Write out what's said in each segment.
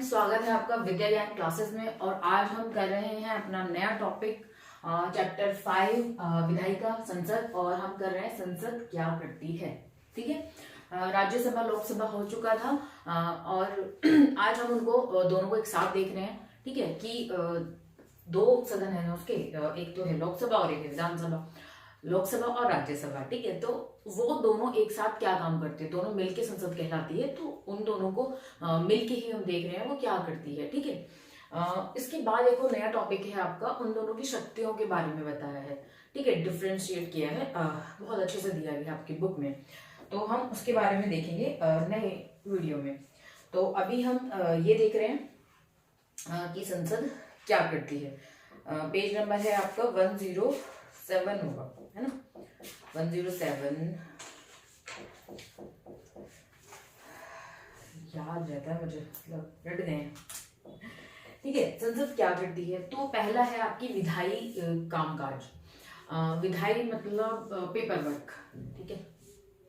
स्वागत है आपका विद्या ज्ञान क्लासेस में। और आज हम कर रहे हैं अपना नया टॉपिक चैप्टर 5 विधायिका संसद। और हम कर रहे हैं संसद क्या करती है। ठीक है, राज्यसभा लोकसभा हो चुका था और आज हम उनको दोनों को एक साथ देख रहे हैं। ठीक है कि दो सदन है उसके, एक तो है लोकसभा और एक है विधानसभा, लोकसभा और राज्यसभा। ठीक है, तो वो दोनों एक साथ क्या काम करते हैं, दोनों मिलके संसद कहलाती है। तो उन दोनों को मिलके ही हम देख रहे हैं वो क्या करती है। ठीक है, इसके बाद एक और नया टॉपिक है आपका, उन दोनों की शक्तियों के बारे में बताया है। ठीक है, डिफ्रेंशिएट किया है, बहुत अच्छे से दिया गया आपकी बुक में। तो हम उसके बारे में देखेंगे नए वीडियो में। तो अभी हम ये देख रहे हैं कि संसद क्या करती है। पेज नंबर है आपका 107 होगा, है ना, 107। याद रहता है मुझे, मतलब रट गए हैं। ठीक है, संसद क्या करती है। तो पहला है आपकी विधायी कामकाज। विधायी मतलब पेपर वर्क। ठीक है,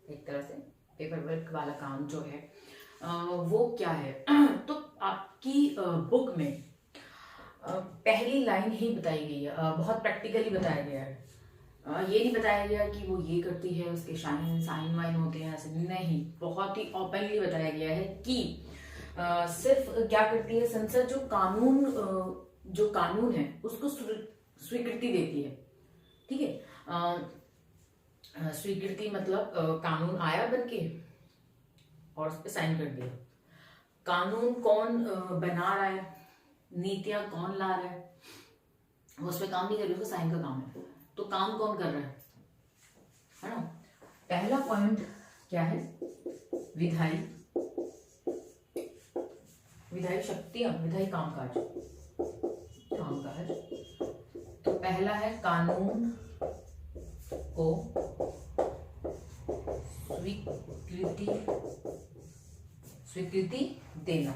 एक तरह से पेपर वर्क वाला काम जो है वो क्या है। तो आपकी बुक में पहली लाइन ही बताई गई है, बहुत प्रैक्टिकली बताया गया है। ये नहीं बताया गया कि वो ये करती है, उसके साइन वाइन होते हैं, ऐसे नहीं, बहुत ही ओपनली बताया गया है कि सिर्फ क्या करती है संसद, जो कानून है उसको स्वीकृति देती है। ठीक है, स्वीकृति मतलब कानून आया बनके और उस पर साइन कर दिया। कानून कौन बना रहा है, नीतियां कौन ला रहा है, वो उस पर काम नहीं कर रही, उसका साइन का काम है। तो काम कौन कर रहा है ना। पहला पॉइंट क्या है, विधायी शक्तियां, विधायी कामकाज। तो पहला है कानून को स्वीकृति देना।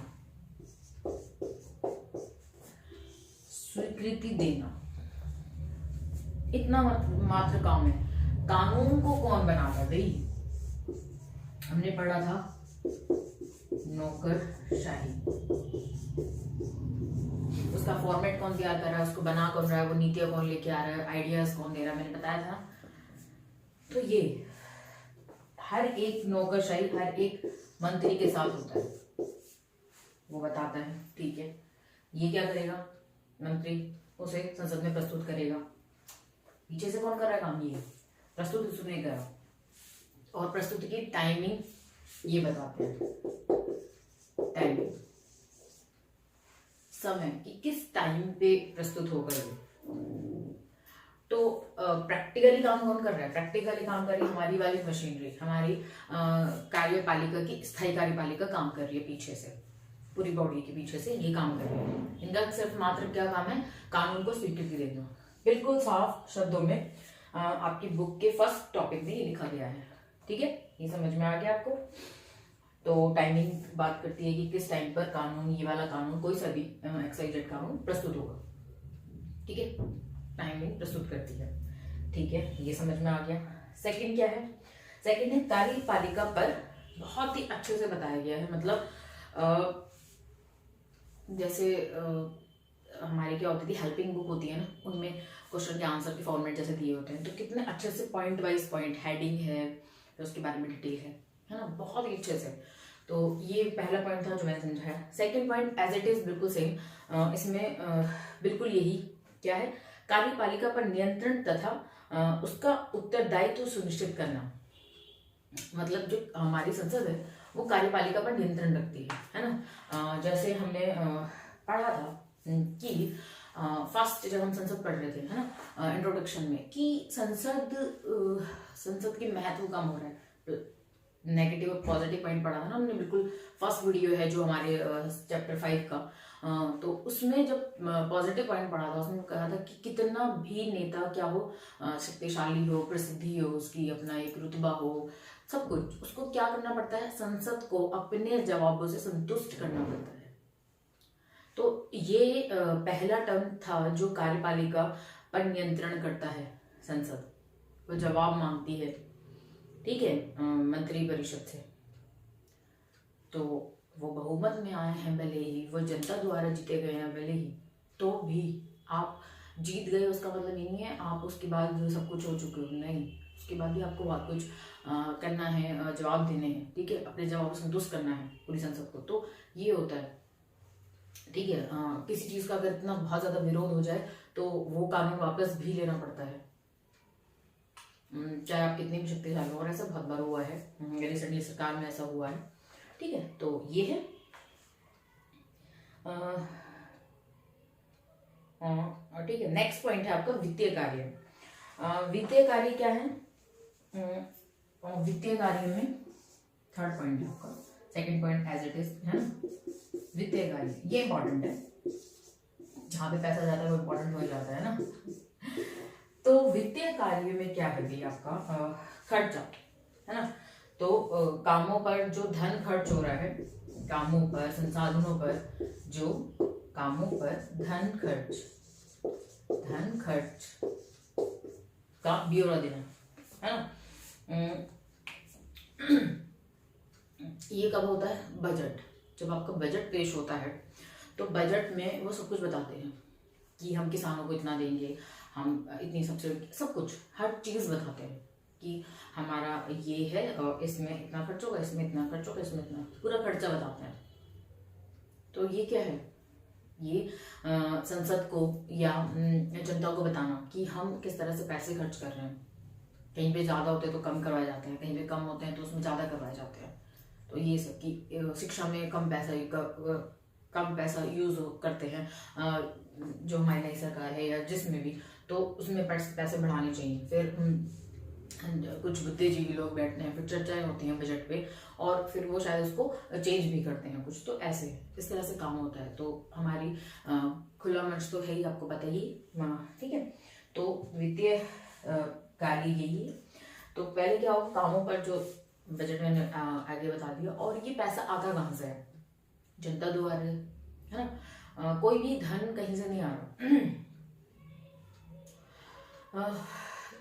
स्वीकृति देना इतना मात्र काम है। कानून को कौन बनाता भाई, हमने पढ़ा था नौकरशाही। उसका फॉर्मेट कौन तैयार कर रहा है, उसको बना कौन रहा है, वो नीतियां कौन लेके आ रहा है, आइडियाज कौन दे रहा है, मैंने बताया था। तो ये हर एक नौकरशाही हर एक मंत्री के साथ होता है, वो बताता है। ठीक है, ये क्या करेगा, मंत्री उसे संसद में प्रस्तुत करेगा। पीछे से कौन कर रहा है काम, ये प्रस्तुत उसने करा। और प्रस्तुति की टाइमिंग ये बताते हैं, टाइमिंग समय कि किस टाइम पे प्रस्तुत होगा ये। तो प्रैक्टिकली काम कौन कर रहा है, प्रैक्टिकली काम कर रही है हमारी वाली मशीनरी, हमारी कार्यपालिका की स्थायी कार्यपालिका काम कर रही है पीछे से, पूरी बॉडी के पीछे से ये काम कर रही है। इनका सिर्फ मात्र क्या काम है, कानून को स्वीकृति देना। बिल्कुल साफ शब्दों में आपकी बुक के फर्स्ट टॉपिक में ये लिखा गया है। ठीक है, ये समझ में आ गया आपको। तो टाइमिंग बात करती है कि किस टाइम पर कानून, ये वाला कानून, कोई सा भी XYZ कानून प्रस्तुत होगा। ठीक है, टाइमिंग प्रस्तुत करती है। ठीक है, ये समझ में आ गया। सेकंड क्या है, सेकंड है कार्यपालिका पर बहुत ही अच्छे से बताया गया है। मतलब जैसे हमारी क्या होती थी, हेल्पिंग बुक होती है ना, उनमें क्वेश्चन के आंसर के फॉर्मेट जैसे दिए होते हैं, तो कितने अच्छे से पॉइंट वाइज पॉइंट, हेडिंग है, तो उसके बारे में डिटेल है ना, बहुत ही अच्छे से। तो ये पहला पॉइंट था जो मैंने समझाया। Second point as it is बिल्कुल सेम, इसमें बिल्कुल यही क्या है, कार्यपालिका पर नियंत्रण तथा उसका उत्तरदायित्व सुनिश्चित करना। मतलब जो हमारी संसद है वो कार्यपालिका पर नियंत्रण रखती है ना। जैसे हमने पढ़ा था कि फर्स्ट जब हम संसद पढ़ रहे थे, है ना, इंट्रोडक्शन में, कि संसद की महत्व कम हो रहा है। नेगेटिव और पॉजिटिव पॉइंट पढ़ा था ना हमने, बिल्कुल फर्स्ट वीडियो है जो हमारे चैप्टर 5 का। तो उसमें जब पॉजिटिव पॉइंट पढ़ा था, उसमें कहा था कि कितना भी नेता क्या हो, शक्तिशाली हो, प्रसिद्धि हो, उसकी अपना एक रुतबा हो, सब कुछ, उसको क्या करना पड़ता है, संसद को अपने जवाबों से संतुष्ट करना पड़ता है। तो ये पहला टर्म था जो कार्यपालिका पर नियंत्रण करता है संसद, वो जवाब मांगती है। ठीक है, मंत्री परिषद से। तो वो बहुमत में आए हैं भले ही, वो जनता द्वारा जीते गए हैं भले ही, तो भी आप जीत गए उसका मतलब ये नहीं है आप उसके बाद जो सब कुछ हो चुके हो, नहीं, उसके बाद भी आपको बहुत कुछ करना है, जवाब देने हैं, ठीक है, अपने जवाब को संतुष्ट करना है पूरी संसद को। तो ये होता है, ठीक है। किसी चीज का अगर इतना बहुत ज्यादा विरोध हो जाए तो वो कानून वापस भी लेना पड़ता है, चाहे आप कितनी भी शक्तिशाली हो। और ऐसा बहुत बार हुआ है, रिसेंटली सरकार में ऐसा हुआ है, ठीक है। तो ये है ठीक है। नेक्स्ट पॉइंट है आपका वित्तीय कार्य। वित्तीय कार्य क्या है? वित्तीय कार्य में थर्ड पॉइंट है आपका, second point as it is है ना, वित्तीय कार्य ये इंपॉर्टेंट है, जहां पे पैसा जाता है वो इंपॉर्टेंट हो जाता है ना। तो वित्तीय कार्य में क्या है भी आपका खर्चा है ना। तो कामों पर जो धन खर्च हो रहा है, कामों पर, संसाधनों पर, जो कामों पर धन खर्च का ब्यौरा देना है ना। ये कब होता है? बजट, जब आपका बजट पेश होता है तो बजट में वो सब कुछ बताते हैं कि हम किसानों को इतना देंगे, हम इतनी सब्सिडी, सब कुछ हर चीज बताते हैं कि हमारा ये है, इसमें इतना खर्च होगा, इसमें इतना खर्च होगा, इसमें इतना, पूरा खर्चा बताते हैं। तो ये क्या है? ये संसद को या जनता को बताना कि हम किस तरह से पैसे खर्च कर रहे हैं। कहीं पे ज्यादा होते हैं तो कम करवाए जाते हैं, कहीं पे कम होते हैं तो उसमें ज्यादा करवाए जाते हैं। तो ये सब कि शिक्षा में कम पैसा यूज करते हैं, जो हमारी नई सरकार है या जिसमें भी, तो उसमें पैसे बढ़ाने चाहिए। फिर कुछ बुद्धिजीवी लोग बैठते हैं, फिर चर्चाएं होती हैं बजट पे, और फिर वो शायद उसको चेंज भी करते हैं कुछ। तो ऐसे इस तरह से काम होता है। तो हमारी खुला मंच तो है ही, आपको पता ही, ठीक है। तो वित्तीय कार्य यही है। तो पहले क्या होगा, कामों पर जो बजट में आगे बता दिया। और ये पैसा आता कहाँ से है? जनता द्वारा है ना। कोई भी धन कहीं से नहीं आ रहा।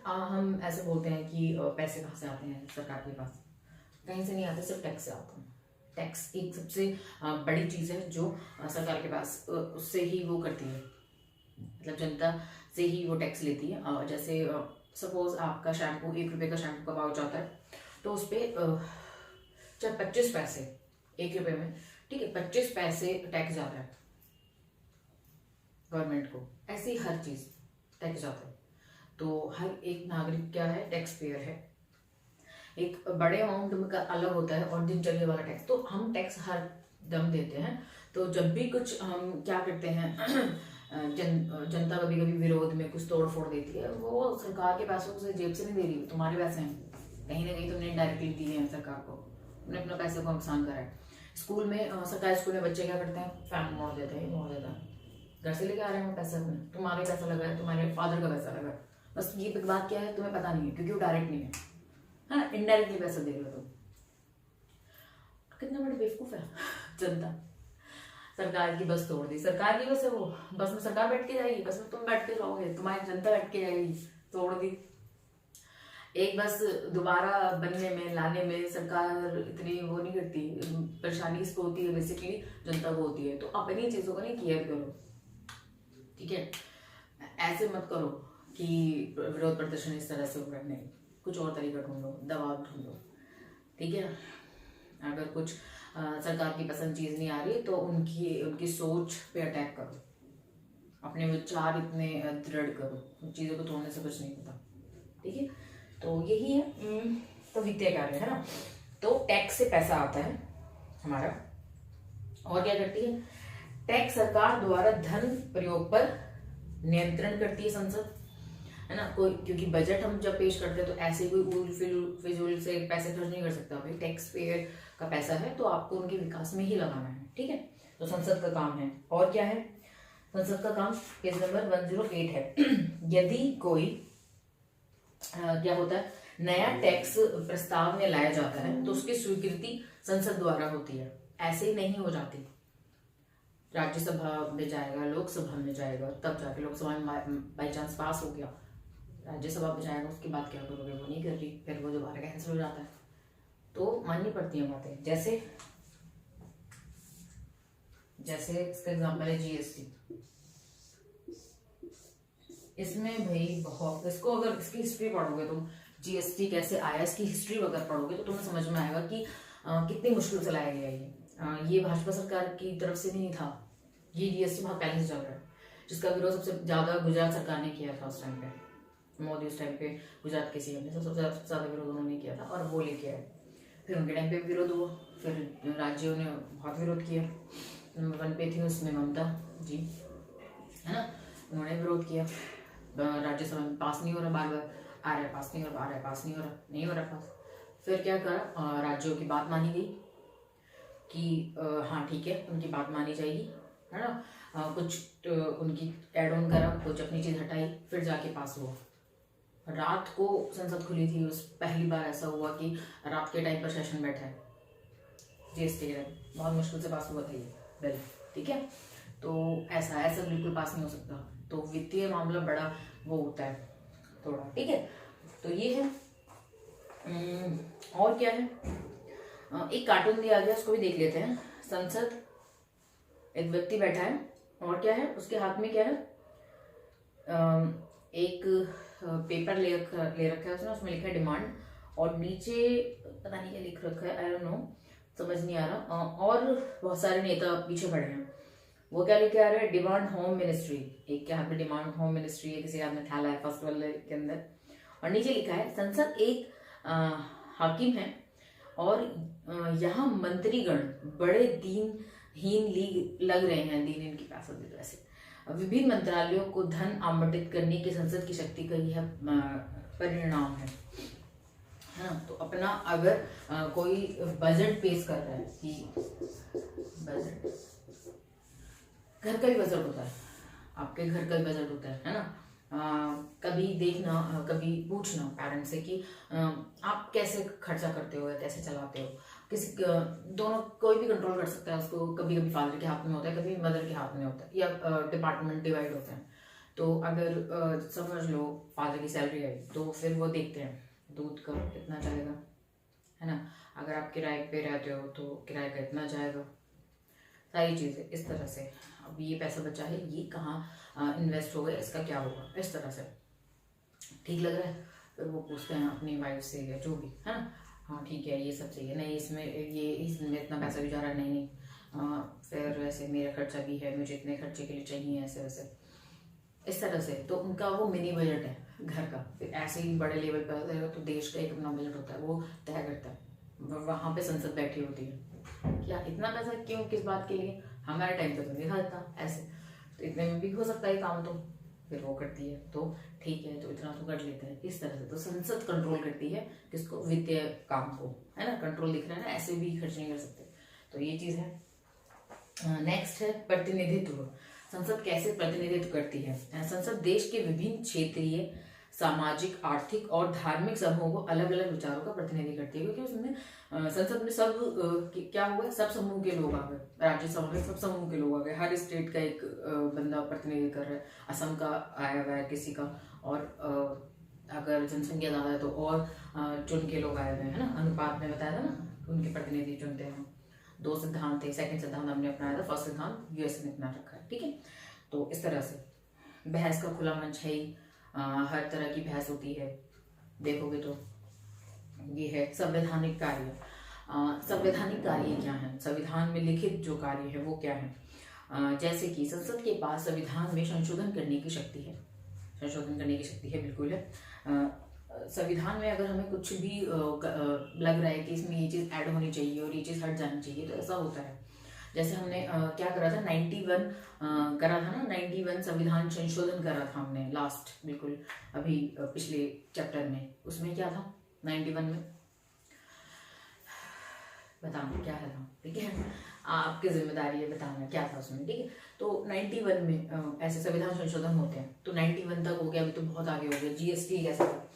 हम ऐसे बोलते हैं कि पैसे कहाँ से आते हैं सरकार के पास? कहीं से नहीं आते, सिर्फ टैक्स से आते हैं। टैक्स एक सबसे बड़ी चीज है जो सरकार के पास, उससे ही वो करती है, मतलब जनता से ही वो टैक्स लेती है। जैसे सपोज आपका शैम्पू, 1 रुपए का शैम्पू का पाउच आता है, तो उस पर चाहे 25 पैसे 1 रुपए में, ठीक है, 25 पैसे टैक्स जाता है गवर्नमेंट को। ऐसी हर चीज टैक्स जाता है। तो हर एक नागरिक क्या है? टैक्स पेयर है। एक बड़े अमाउंट का अलग होता है और दिनचर्या वाला टैक्स। तो हम टैक्स हर दम देते हैं। तो जब भी कुछ हम क्या करते हैं, जनता कभी कभी विरोध में कुछ तोड़ फोड़ देती है, वो सरकार के पैसों से जेब से नहीं दे रही, तुम्हारे पैसे हैं, कहीं ना कहीं तुमने इनडायरेक्टली दिए हैं सरकार को, तुमने अपने पैसे को नुकसान करा है। स्कूल में, सरकारी स्कूल में बच्चे क्या करते हैं? फैन मोड़ देते हैं, मोड़ देता है, घर से लेके आ रहे हैं पैसा अपने, तुम्हारे पैसा लगा है, तुम्हारे फादर का पैसा लगा है। बस ये बात क्या है, तुम्हें पता नहीं है, क्योंकि वो डायरेक्ट नहीं है ना, इनडायरेक्टली पैसा दे रहे हो तुम। कितना बड़े बेवकूफ है जनता। सरकार की बस तोड़ दी, सरकार की बस है वो, बस में सरकार बैठ के जाएगी, बस में तुम बैठ के जाओगे, तुम्हारी जनता बैठ के जाएगी, तोड़ दी। एक बस दोबारा बनने में, लाने में सरकार इतनी वो नहीं करती, परेशानी किसको होती है? बेसिकली जनता को होती है। तो अपनी चीजों को नहीं केयर करो, ठीक है। ऐसे मत करो कि विरोध प्रदर्शन इस तरह से करने, कुछ और तरीका ढूंढो, दबाव ढूंढो, ठीक है। अगर कुछ सरकार की पसंद चीज नहीं आ रही तो उनकी सोच पे अटैक करो, अपने विचार इतने दृढ़ करो, उन चीजों को तोड़ने से कुछ नहीं होता, ठीक है। तो यही है। तो वित्तीय कार्य है ना। तो टैक्स से पैसा आता है हमारा। और क्या करती है? टैक्स सरकार द्वारा धन प्रयोग पर नियंत्रण करती है संसद, है ना। कोई, क्योंकि बजट हम जब पेश करते हैं तो ऐसे कोई फिजूल से पैसे खर्च नहीं कर सकता। भाई टैक्स पेयर का पैसा है तो आपको उनके विकास में ही लगाना है, ठीक है। तो संसद का काम है। और क्या है संसद का काम? पेज नंबर 108 है। यदि कोई क्या होता है, नया टैक्स प्रस्ताव में लाया जाता है तो उसकी स्वीकृति संसद द्वारा होती है। ऐसे ही नहीं हो जाती, राज्यसभा में जाएगा, लोकसभा में जाएगा, तब जाके लोकसभा में बाई चांस पास हो गया, राज्यसभा में जाएगा, उसके बाद क्या करोगे? वो नहीं कर रही, फिर वो दोबारा कैंसिल हो जाता है। तो माननी पड़ती है बातें। जैसे जैसे इसका एग्जाम्पल है जीएसटी। इसमें भाई बहुत, इसको अगर इसकी हिस्ट्री पढ़ोगे तुम, जीएसटी कैसे आया इसकी हिस्ट्री अगर पढ़ोगे तो तुम्हें समझ में आएगा कि कितनी मुश्किल से लाया गया ये भाजपा सरकार की तरफ से नहीं था। ये जीएसटी बहुत पहले से चल रहा है, जिसका विरोध सबसे ज्यादा गुजरात सरकार ने किया था उस टाइम पे। मोदी उस टाइम पे गुजरात के सीएम ने सबसे ज्यादा विरोध उन्होंने किया था और वो लेके आए। फिर उनके टाइम पे विरोध हुआ, फिर राज्यों ने बहुत विरोध किया। नंबर 1 पे थी उसमें ममता जी, है ना, उन्होंने विरोध किया। राज्यसभा में पास नहीं हो रहा, बार बार आ रहा है पास नहीं हो रहा, आ रहा है पास नहीं हो रहा, नहीं हो रहा पास। फिर क्या करा, राज्यों की बात मानी गई कि हाँ ठीक है उनकी बात मानी जाएगी, है ना। कुछ उनकी एड ऑन करा, कुछ अपनी चीज हटाई, फिर जाके पास हुआ। रात को संसद खुली थी, उस पहली बार ऐसा हुआ कि रात के टाइम पर सेशन बैठा है जीएसटी के, बहुत मुश्किल से पास हुआ था ये बिल, ठीक है। तो ऐसा बिल्कुल पास नहीं हो सकता। तो वित्तीय मामला बड़ा वो होता है थोड़ा, ठीक है। तो ये है। और क्या है, एक कार्टून दिया गया, उसको भी देख लेते हैं। संसद, एक व्यक्ति बैठा है और क्या है उसके हाथ में, क्या है, एक पेपर ले रखा है उसने, उसमें लिखा है डिमांड, और नीचे पता नहीं क्या लिख रखा है, आई डोंट नो, समझ नहीं आ रहा। और बहुत सारे नेता पीछे खड़े हैं। वो क्या लेके आ रहे हैं, डिमांड होम मिनिस्ट्री। एक के हाथ में डिमांड होम मिनिस्ट्री है, किसी के हाथ में थैला है फर्स्ट वाले के अंदर, और नीचे लिखा है संसद एक हाकिम है और यहाँ मंत्रीगण बड़े दीनहीन लग रहे हैं, दीन इनकी पैसा दे वैसे, विभिन्न मंत्रालयों को धन आवंटित करने की संसद की शक्ति का यह परिणाम है ना। तो अपना अगर कोई बजट पेश कर रहा है कि बजट, घर का भी बजट होता है, आपके घर का भी बजट होता है ना। कभी देखना, कभी पूछना पेरेंट्स से कि आप कैसे खर्चा करते हो या कैसे चलाते हो। किसी दोनों, कोई भी कंट्रोल कर सकता है उसको। कभी कभी फादर के हाथ में होता है, कभी मदर के हाथ में होता है, या डिपार्टमेंट डिवाइड होते हैं। तो अगर समझ लो फादर की सैलरी आई, तो फिर वो देखते हैं दूध का कितना जाएगा, है ना। अगर आप किराए पे रहते हो तो किराए का इतना जाएगा, सारी चीज़ें इस तरह से। अब ये पैसा बचा है, ये कहाँ इन्वेस्ट होगा, इसका क्या होगा, इस तरह से। ठीक लग रहा है। फिर वो पूछते हैं अपनी वाइफ से या जो भी, है ना, हाँ ठीक है ये सब चाहिए, नहीं इसमें इतना पैसा भी जा रहा है, नहीं फिर वैसे मेरा खर्चा भी है, मुझे इतने खर्चे के लिए चाहिए, ऐसे वैसे इस तरह से। तो उनका वो मिनी बजट है घर का। फिर ऐसे ही बड़े लेवल पर तो देश का एक अपना बजट होता है, वो तय करता है। वहाँ पे संसद बैठी होती है, क्या इतना पैसा क्यों, किस बात के लिए, हमारे टाइम पे तो नहीं था इतना, ऐसे तो इतने में भी हो सकता है काम। तो फिर वो करती है, तो ठीक है तो इतना तो कर लेते हैं, इस तरह से। तो संसद कंट्रोल करती है किसको, वित्तीय काम को, है ना। कंट्रोल दिख रहा है ना, ऐसे भी खर्च नहीं कर सकते। तो ये चीज है। नेक्स्ट है प्रतिनिधित्व। संसद कैसे प्रतिनिधित्व करती है। संसद देश के विभिन्न क्षेत्रीय, सामाजिक, आर्थिक और धार्मिक समूहों को अलग अलग विचारों का प्रतिनिधि करती है, क्योंकि उसमें संसद में सब क्या हुआ, सब समूह के लोग आ गए। राज्यसभा में सब समूह के लोग आ गए, हर स्टेट का एक बंदा प्रतिनिधि कर रहा है। असम का आया हुआ है किसी का, और अगर जनसंख्या ज्यादा है तो और चुन के लोग आए हुए हैं, है ना। अनुपात में बताया था ना, उनके प्रतिनिधि चुनते हैं। 2 सिद्धांत थे, सेकंड सिद्धांत हमने अपनाया था, फर्स्ट सिद्धांत यूएस ने अपना रखा है, ठीक है। तो इस तरह से बहस का खुला मंच है ही, हर तरह की बहस होती है, देखोगे तो। ये है संवैधानिक कार्य। संवैधानिक कार्य क्या है, संविधान में लिखित जो कार्य है वो क्या है। जैसे कि संसद के पास संविधान में संशोधन करने की शक्ति है, संशोधन करने की शक्ति है, बिल्कुल है। संविधान में अगर हमें कुछ भी लग रहा है कि इसमें ये चीज ऐड होनी चाहिए और ये चीज हट जानी चाहिए, तो ऐसा होता है। जैसे हमने क्या करा था, 91 करा था ना, 91 संविधान संशोधन करा था हमने लास्ट, बिल्कुल अभी पिछले चैप्टर में। उसमें क्या था 91 में, बताना क्या है था, ठीक है, आपकी जिम्मेदारी है बताना क्या था उसमें, ठीक है। तो 91 में ऐसे संविधान संशोधन होते हैं। तो 91 तक हो गया, अभी तो बहुत आगे हो गया। जीएसटी कैसा था,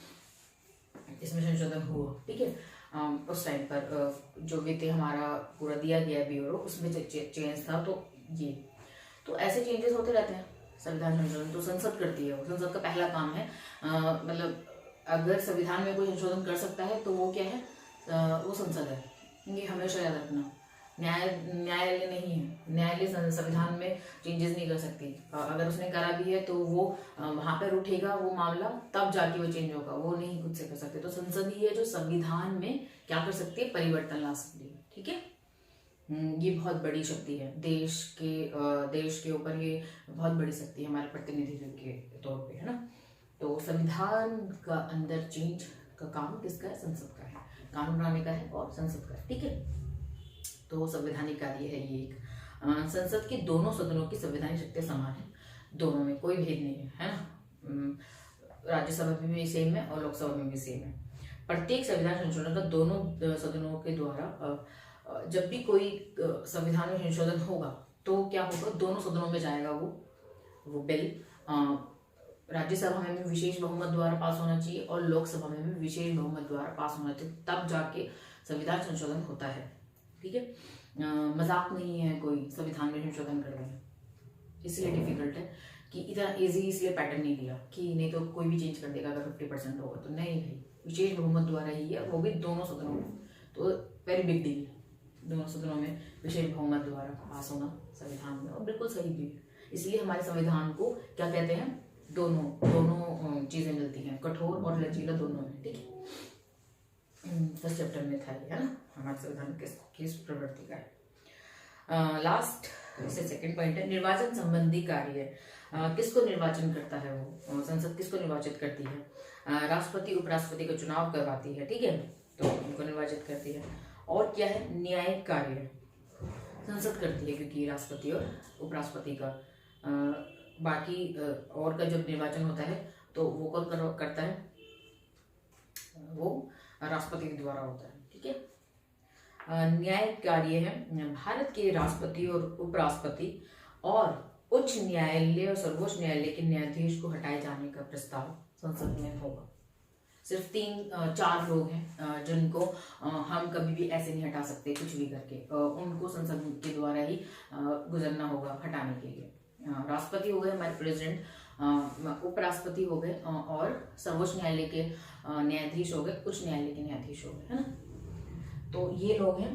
इसमें संशोधन हुआ, ठीक है। उस टाइम पर जो वित्त हमारा पूरा दिया गया है ब्यूरो, उसमें चेंज था। तो ये तो ऐसे चेंजेस होते रहते हैं। संविधान संशोधन तो संसद करती है, संसद का पहला काम है। मतलब अगर संविधान में कोई संशोधन कर सकता है तो वो क्या है, वो संसद है, ये हमेशा याद रखना। न्यायालय नहीं है। न्यायालय संविधान में चेंजेस नहीं कर सकती। अगर उसने करा भी है तो वो वहां पर उठेगा वो मामला, तब जाके वो चेंज होगा, वो नहीं खुद से कर सकते। तो संसद ही है जो संविधान में क्या कर सकती है, परिवर्तन ला सकती है। ठीक है, ये बहुत बड़ी शक्ति है देश के ऊपर, ये बहुत बड़ी शक्ति है हमारे प्रतिनिधित्व के तौर पे, है ना। तो संविधान का अंदर चेंज का काम किसका है, संसद का है, कानून बनाने का है और संसद का है। ठीक है, तो संवैधानिक कार्य है ये एक। संसद के दोनों सदनों की संवैधानिक शक्तियां समान है, दोनों में कोई भेद नहीं है ना। राज्यसभा में भी सेम है और लोकसभा में भी सेम है। प्रत्येक संविधान संशोधन का दोनों सदनों के द्वारा जब भी कोई संविधान में संशोधन होगा तो क्या होगा, दोनों सदनों में जाएगा वो बिल। राज्यसभा में भी विशेष बहुमत द्वारा पास होना चाहिए और लोकसभा में भी विशेष बहुमत द्वारा पास होना चाहिए, तब जाके संविधान संशोधन होता है। ठीक है, मजाक नहीं है कोई संविधान में संशोधन करना, इसलिए डिफिकल्ट है कि इतना इजी इसलिए पैटर्न नहीं दिया कि नहीं तो कोई भी चेंज कर देगा अगर 50% होगा तो। नहीं भाई, विशेष बहुमत द्वारा ही है, वो भी दोनों सदनों में। तो वेरी बिग डील, दोनों सदनों में विशेष बहुमत द्वारा पास होना संविधान में, और बिल्कुल सही भी है। इसलिए हमारे संविधान को क्या कहते हैं, दोनों चीजें मिलती हैं, कठोर और लचीला दोनों है। ठीक है, फर्स्ट चैप्टर में था ये, है ना, हमारे संविधान किस प्रवृत्ति का है। लास्ट से सेकंड पॉइंट है निर्वाचन संबंधी कार्य। किसको निर्वाचन करता है वो, संसद किसको निर्वाचित करती है, राष्ट्रपति उपराष्ट्रपति का चुनाव करवाती है। ठीक है, तो उनको निर्वाचित करती है। और क्या है, न्यायिक कार्य संसद करती है, क्योंकि राष्ट्रपति और उपराष्ट्रपति का बाकी और का जब निर्वाचन होता है तो वो कौन करता है, वो राष्ट्रपति के द्वारा होता है। ठीक है, न्यायिक कार्य है भारत के राष्ट्रपति और उपराष्ट्रपति और उच्च न्यायालय और सर्वोच्च न्यायालय के न्यायाधीश को हटाए जाने का प्रस्ताव संसद में होगा। सिर्फ 3-4 लोग हैं जिनको हम कभी भी ऐसे नहीं हटा सकते कुछ भी करके, उनको संसद के द्वारा ही गुजरना होगा हटाने के लिए। राष्ट्रपति हो गए हमारे प्रेसिडेंट, उपराष्ट्रपति हो गए और सर्वोच्च न्यायालय के न्यायाधीश हो गए, उच्च न्यायालय के न्यायाधीश हो गए, है ना। तो ये लोग हैं,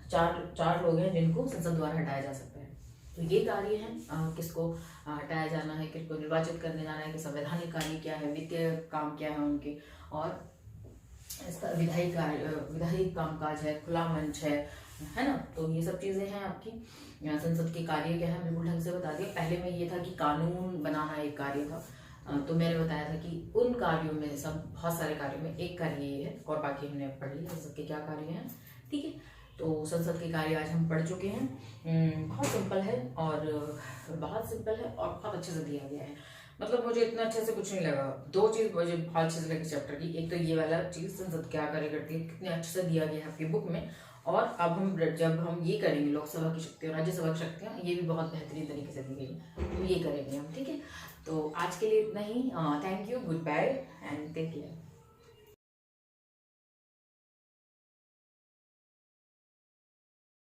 चार लोग हैं जिनको संसद द्वारा हटाया जा सकता है। तो ये कार्य है, किसको हटाया जाना है, किसको निर्वाचित करने जाना है, कि संवैधानिक कार्य क्या है, वित्तीय काम क्या है उनके, और इसका विधायी कामकाज है, खुला मंच है ना। तो ये सब चीजें हैं आपकी। संसद के कार्य क्या है बिल्कुल ढंग से बता दिया। पहले में ये था कि कानून बनाना एक कार्य था, तो मैंने बताया था कि उन कार्यों में सब बहुत सारे कार्यों में एक कार्य ये है, और बाकी हमने पढ़ लिया संसद के क्या कार्य हैं। ठीक है, तो संसद के कार्य आज हम पढ़ चुके हैं। बहुत सिंपल है और बहुत अच्छे से दिया गया है। मतलब मुझे इतना अच्छे से कुछ नहीं लगा। 2 चीज मुझे बहुत अच्छे से लगी चैप्टर की, एक तो ये वाला चीज संसद क्या कार्य करती है, कितने अच्छे से दिया गया है आपकी बुक में, और अब जब हम ये करेंगे लोकसभा की शक्तियां, राज्यसभा की शक्तियां, ये भी बहुत बेहतरीन तरीके से दी गई, तो ये करेंगे हम। ठीक है, तो आज के लिए इतना ही। Thank you, goodbye and take care.